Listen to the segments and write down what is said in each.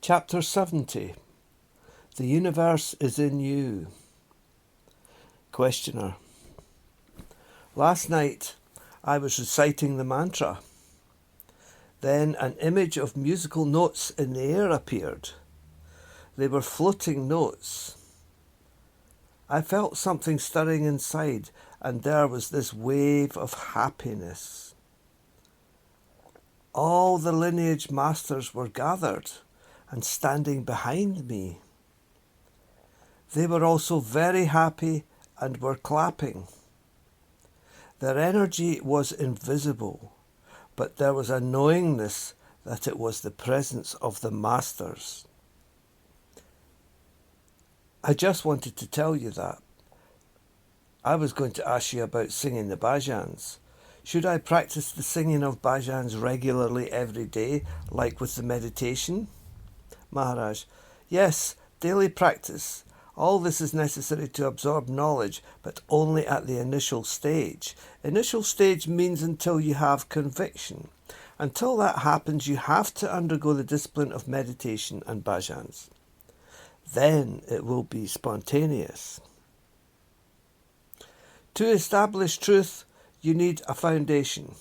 Chapter 70. The universe is in you. Questioner. Last night I was reciting the mantra. Then an image of musical notes in the air appeared. They were floating notes. I felt something stirring inside, and there was this wave of happiness. All the lineage masters were gathered and standing behind me. They were also very happy and were clapping. Their energy was invisible, but there was a knowingness that it was the presence of the masters. I just wanted to tell you that. I was going to ask you about singing the bhajans. Should I practice the singing of bhajans regularly every day, like with the meditation? Maharaj. Yes, daily practice. All this is necessary to absorb knowledge, but only at the initial stage. Initial stage means until you have conviction. Until that happens, you have to undergo the discipline of meditation and bhajans. Then it will be spontaneous. To establish truth, you need a foundation.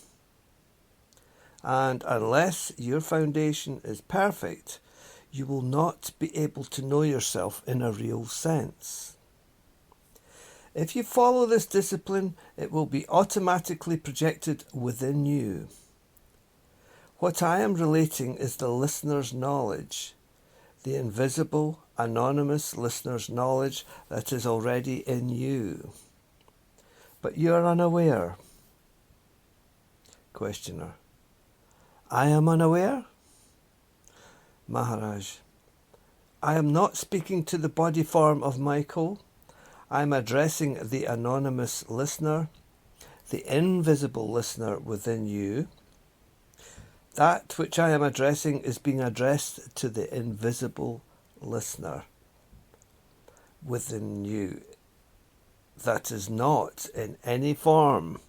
And unless your foundation is perfect, you will not be able to know yourself in a real sense. If you follow this discipline, it will be automatically projected within you. What I am relating is the listener's knowledge, the invisible, anonymous listener's knowledge that is already in you. But you are unaware. Questioner. I am unaware? Maharaj. I am not speaking to the body form of Michael. I am addressing the anonymous listener, the invisible listener within you. That which I am addressing is being addressed to the invisible listener within you. That is not in any form.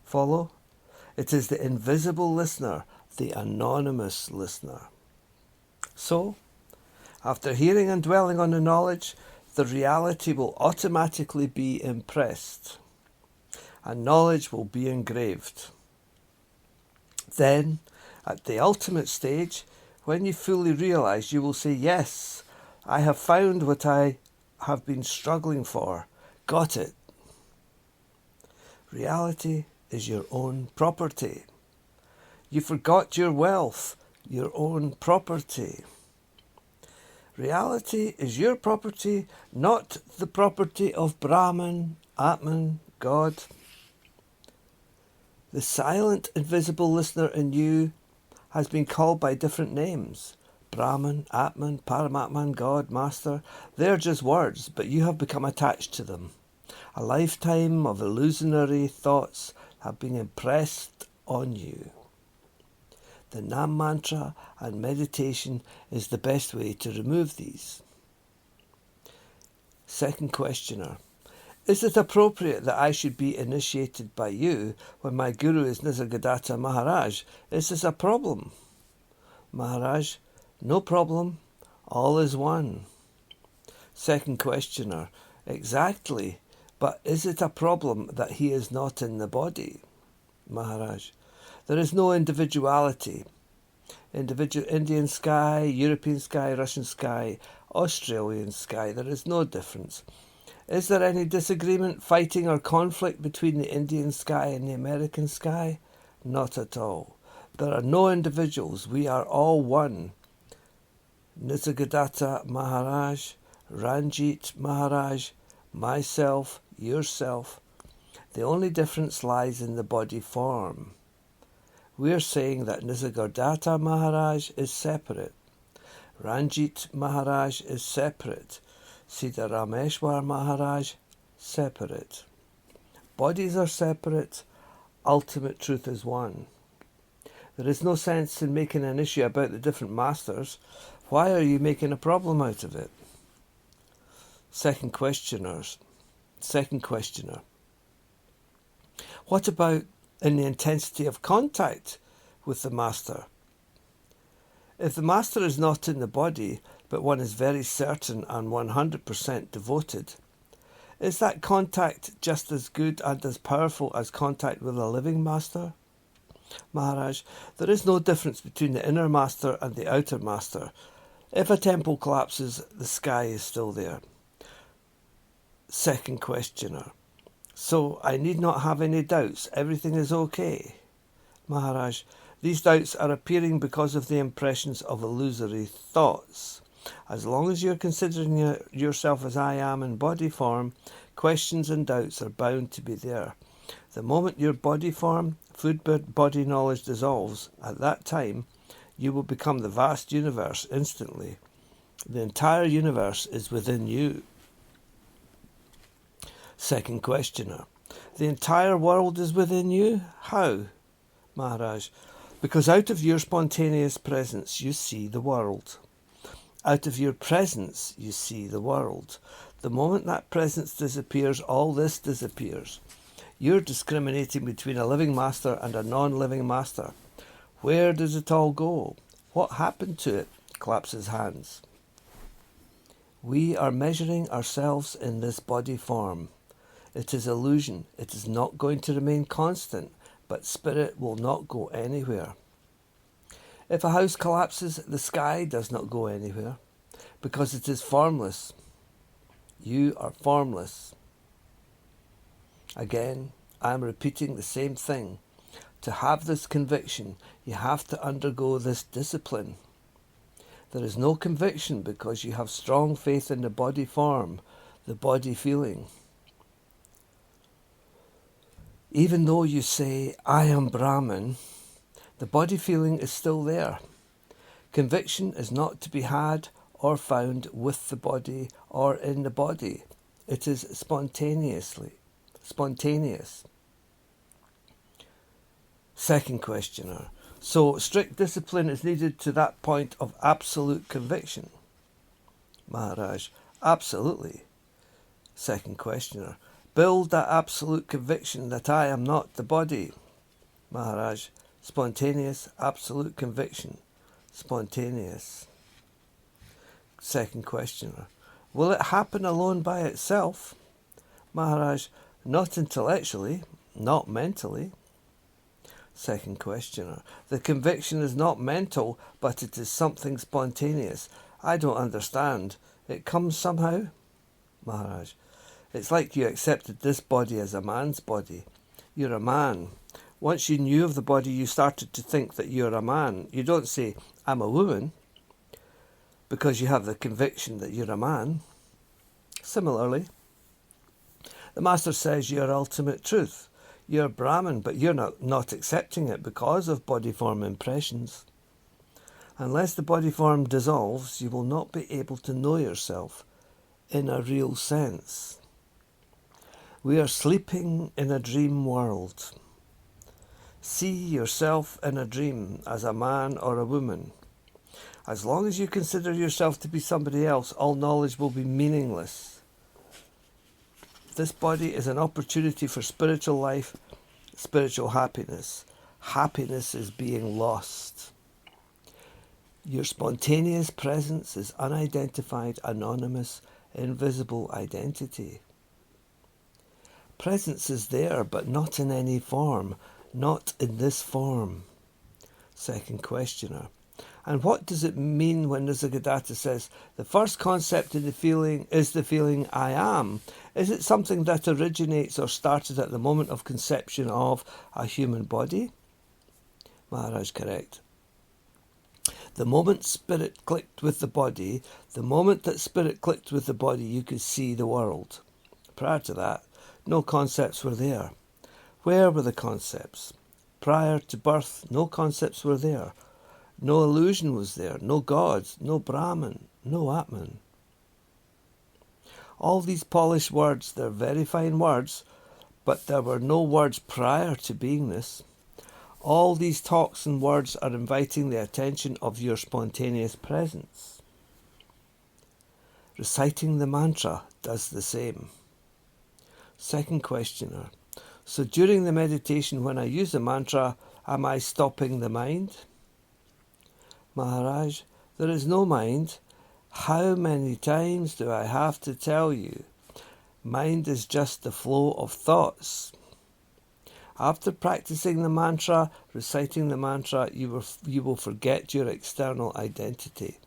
Follow? It is the invisible listener, the anonymous listener. So, after hearing and dwelling on the knowledge, the reality will automatically be impressed, and knowledge will be engraved. Then, at the ultimate stage, when you fully realize, you will say, yes, I have found what I have been struggling for. Got it. Reality is your own property. You forgot your wealth, your own property. Reality is your property, not the property of Brahman, Atman, God. The silent, invisible listener in you has been called by different names. Brahman, Atman, Paramatman, God, Master. They're just words, but you have become attached to them. A lifetime of illusionary thoughts have been impressed on you. The Nam mantra and meditation is the best way to remove these. Second questioner. Is it appropriate that I should be initiated by you when my guru is Nisargadatta Maharaj? Is this a problem? Maharaj. No problem. All is one. Second questioner. Exactly. But is it a problem that he is not in the body? Maharaj. There is no individuality. Indian sky, European sky, Russian sky, Australian sky, there is no difference. Is there any disagreement, fighting or conflict between the Indian sky and the American sky? Not at all. There are no individuals. We are all one. Nisargadatta Maharaj, Ranjit Maharaj, myself, yourself. The only difference lies in the body form. We are saying that Nisargadatta Maharaj is separate. Ranjit Maharaj is separate. Siddharameshwar Maharaj, separate. Bodies are separate. Ultimate truth is one. There is no sense in making an issue about the different masters. Why are you making a problem out of it? Second questioner. What about in the intensity of contact with the master? If the master is not in the body, but one is very certain and 100% devoted, is that contact just as good and as powerful as contact with a living master? Maharaj, there is no difference between the inner master and the outer master. If a temple collapses, the sky is still there. Second questioner. So I need not have any doubts. Everything is okay. Maharaj, these doubts are appearing because of the impressions of illusory thoughts. As long as you're considering yourself as I am in body form, questions and doubts are bound to be there. The moment your body form, food body knowledge dissolves, at that time you will become the vast universe instantly. The entire universe is within you. Second questioner. The entire world is within you? How? Maharaj, because out of your spontaneous presence you see the world. Out of your presence you see the world. The moment that presence disappears, all this disappears. You're discriminating between a living master and a non-living master. Where does it all go? What happened to it? Claps his hands. We are measuring ourselves in this body form. It is illusion. It is not going to remain constant, but spirit will not go anywhere. If a house collapses, the sky does not go anywhere, because it is formless. You are formless. Again, I am repeating the same thing. To have this conviction, you have to undergo this discipline. There is no conviction because you have strong faith in the body form, the body feeling. Even though you say, I am Brahman, the body feeling is still there. Conviction is not to be had or found with the body or in the body. It is spontaneous. Second questioner. So strict discipline is needed to that point of absolute conviction? Maharaj, absolutely. Second questioner. Build that absolute conviction that I am not the body. Maharaj, spontaneous, absolute conviction. Spontaneous. Second questioner. Will it happen alone by itself? Maharaj, not intellectually, not mentally. Second questioner. The conviction is not mental, but it is something spontaneous. I don't understand. It comes somehow? Maharaj, it's like you accepted this body as a man's body. You're a man. Once you knew of the body, you started to think that you're a man. You don't say, I'm a woman, because you have the conviction that you're a man. Similarly, the Master says you're ultimate truth. You're Brahman, but you're not accepting it because of body form impressions. Unless the body form dissolves, you will not be able to know yourself in a real sense. We are sleeping in a dream world. See yourself in a dream as a man or a woman. As long as you consider yourself to be somebody else, all knowledge will be meaningless. This body is an opportunity for spiritual life, spiritual happiness. Happiness is being lost. Your spontaneous presence is unidentified, anonymous, invisible identity. Presence is there, but not in any form, not in this form. Second questioner. And what does it mean when Nisargadatta says, the first concept in the feeling is the feeling I am? Is it something that originates or started at the moment of conception of a human body? Maharaj, correct. The moment spirit clicked with the body, the moment that spirit clicked with the body, you could see the world. Prior to that, no concepts were there. Where were the concepts? Prior to birth, no concepts were there. No illusion was there, no gods, no Brahman, no Atman. All these polished words, they're very fine words, but there were no words prior to beingness. All these talks and words are inviting the attention of your spontaneous presence. Reciting the mantra does the same. Second questioner. So during the meditation when I use the mantra, am I stopping the mind? Maharaj, there is no mind. How many times do I have to tell you? Mind is just the flow of thoughts. After practicing the mantra, reciting the mantra, you will forget your external identity.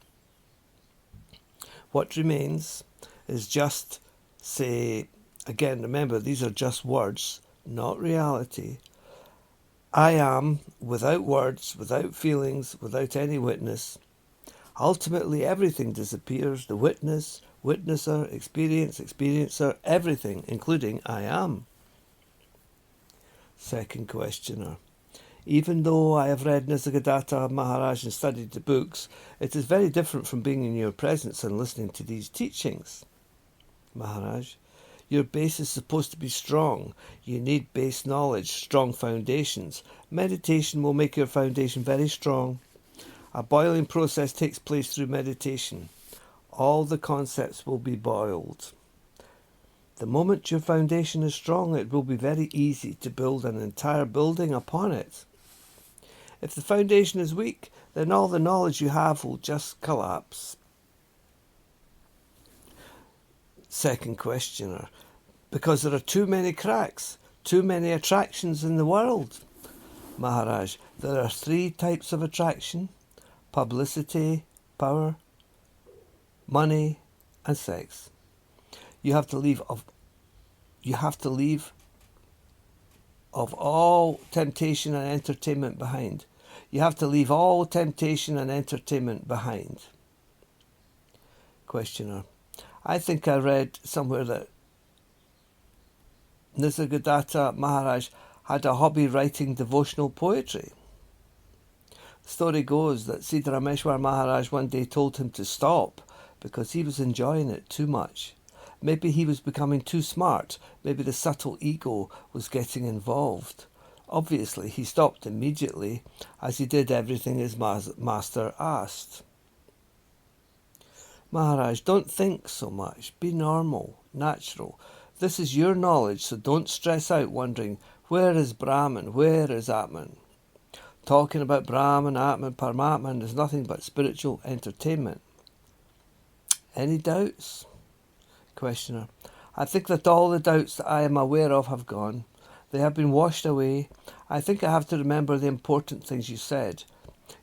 What remains is just, say, again, remember, these are just words, not reality. I am, without words, without feelings, without any witness. Ultimately, everything disappears. The witness, witnesser, experience, experiencer, everything, including I am. Second questioner. Even though I have read Nisargadatta Maharaj and studied the books, it is very different from being in your presence and listening to these teachings. Maharaj, your base is supposed to be strong. You need base knowledge, strong foundations. Meditation will make your foundation very strong. A boiling process takes place through meditation. All the concepts will be boiled. The moment your foundation is strong, it will be very easy to build an entire building upon it. If the foundation is weak, then all the knowledge you have will just collapse. Second questioner. Because there are too many cracks, too many attractions in the world. Maharaj, there are 3 types of attraction: publicity, power, money, and sex. You have to leave of all temptation and entertainment behind. You have to leave all temptation and entertainment behind. Questioner. I think I read somewhere that Nisargadatta Maharaj had a hobby writing devotional poetry. The story goes that Siddharameshwar Maharaj one day told him to stop because he was enjoying it too much. Maybe he was becoming too smart. Maybe the subtle ego was getting involved. Obviously, he stopped immediately, as he did everything his master asked. Maharaj, don't think so much. Be normal, natural. This is your knowledge, so don't stress out wondering, where is Brahman, where is Atman? Talking about Brahman, Atman, Paramatman is nothing but spiritual entertainment. Any doubts? Questioner. I think that all the doubts that I am aware of have gone. They have been washed away. I think I have to remember the important things you said.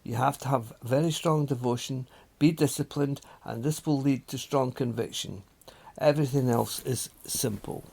You have to have very strong devotion, be disciplined, and this will lead to strong conviction. Everything else is simple.